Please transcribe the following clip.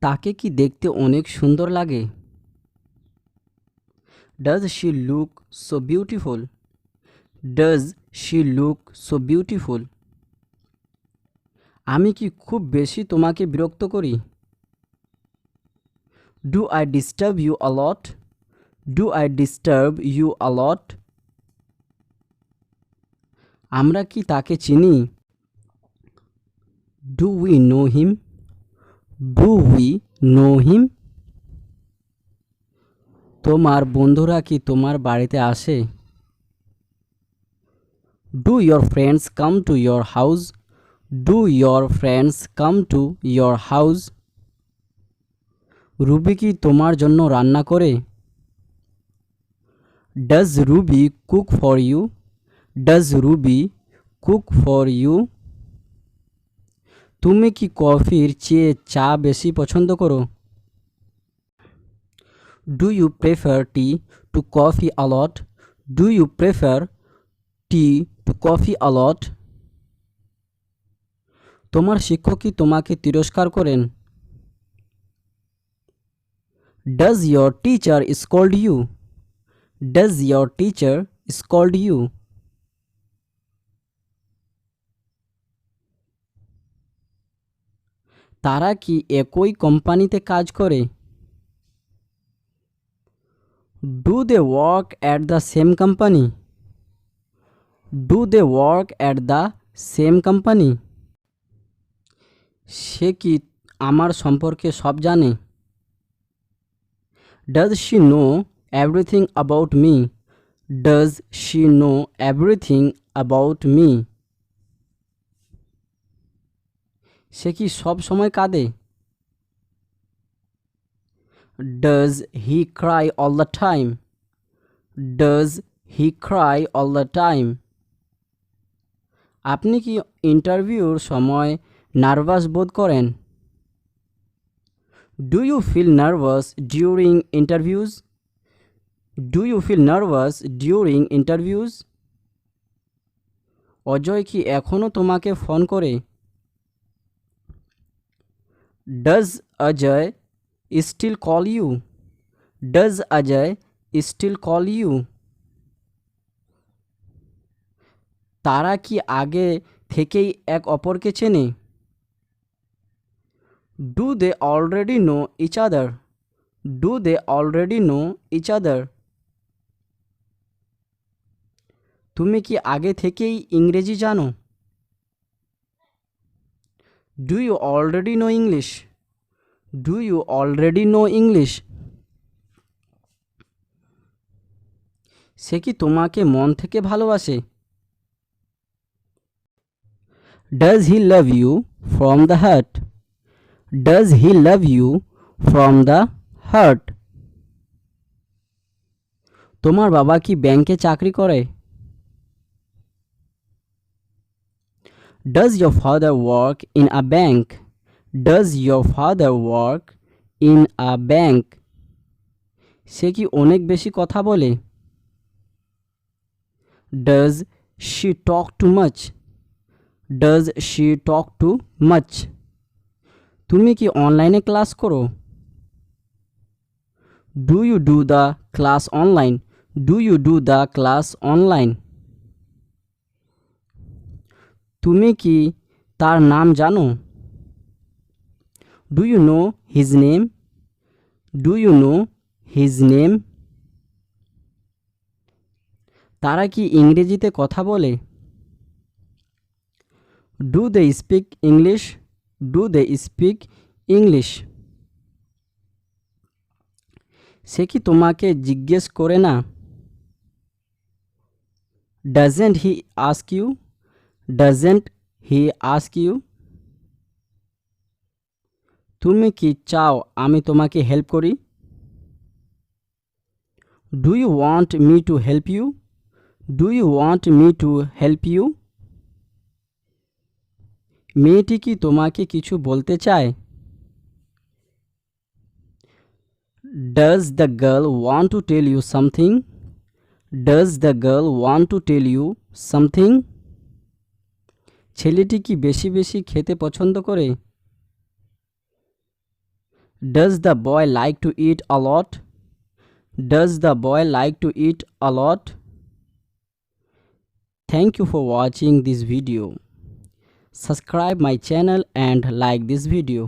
তাকে কি দেখতে অনেক সুন্দর লাগে? Does she look so beautiful? Does she look so beautiful? আমি কি খুব বেশি তোমাকে বিরক্ত করি? Do I disturb you a lot? Do I disturb you a lot? আমরা কি তাকে চিনি? Do we know him? Do we know him? তোমার বন্ধুরা কি তোমার বাড়িতে আসে? Do your friends come to your house? Do your friends come to your house? Ruby কি তোমার জন্য রান্না করে? Does Ruby cook for you? Does Ruby cook for you? তুমি কি কফির চেয়ে চা বেশি পছন্দ করো? Do you prefer tea to coffee a lot? Do you prefer tea to coffee a lot? তোমার শিক্ষক কি তোমাকে তিরস্কার করেন? Does your teacher scold you? Does your teacher scold you? তারা কি একই কোম্পানিতে কাজ করে? Do they work at the same company? Do they work at the same company? সে কি আমার সম্পর্কে সব জানে? Does she know everything about me? Does she know everything about me? সে কি সব সময় কাঁদে? Does he cry all the time? Does he cry all the time? আপনি কি ইন্টারভিউর সময় নার্ভাস বোধ করেন? Do you feel nervous during interviews? Do you feel nervous during interviews? Ajay কি এখনো তোমাকে ফোন করে? Does Ajay still call you? Does Ajay still call you? তারা কি আগে থেকেই এক অপরকে চেনে? Do they already know each other? Do they already know each other? তুমি কি আগে থেকেই ইংরেজি জানো? Do you already know English? Do you already know English? সে কি তোমাকে মন থেকে ভালোবাসে? Does he love you from the heart? Does he love you from the heart? তোমার বাবা কি ব্যাংকে চাকরি করে? Does your father work in a bank? Does your father work in a bank? সে কি অনেক বেশি কথা বলে? Does she talk too much? Does she talk too much? তুমি কি অনলাইনে ক্লাস করো? Do you do the class online? Do you do the class online? তুমি কি তার নাম জানো? Do you know his name? Do you know his name? তারা কি ইংরেজিতে কথা বলে? Do they speak English? Do they speak English? সে কি তোমাকে জিজ্ঞেস করে না? Doesn't he ask you? Doesn't he ask you? তুমি কি চাও আমি তোমাকে হেল্প করি? Do you want me to help you? Do you want me to help you? মেয়েটি কি তোমাকে কিছু বলতে চায়? Does the girl want to tell you something? Does the girl want to tell you something? ছেলেটি কি বেশি বেশি খেতে পছন্দ করে? Does the boy like to eat a lot? Does the boy like to eat a lot? Thank you for watching this video. Subscribe my channel and like this video.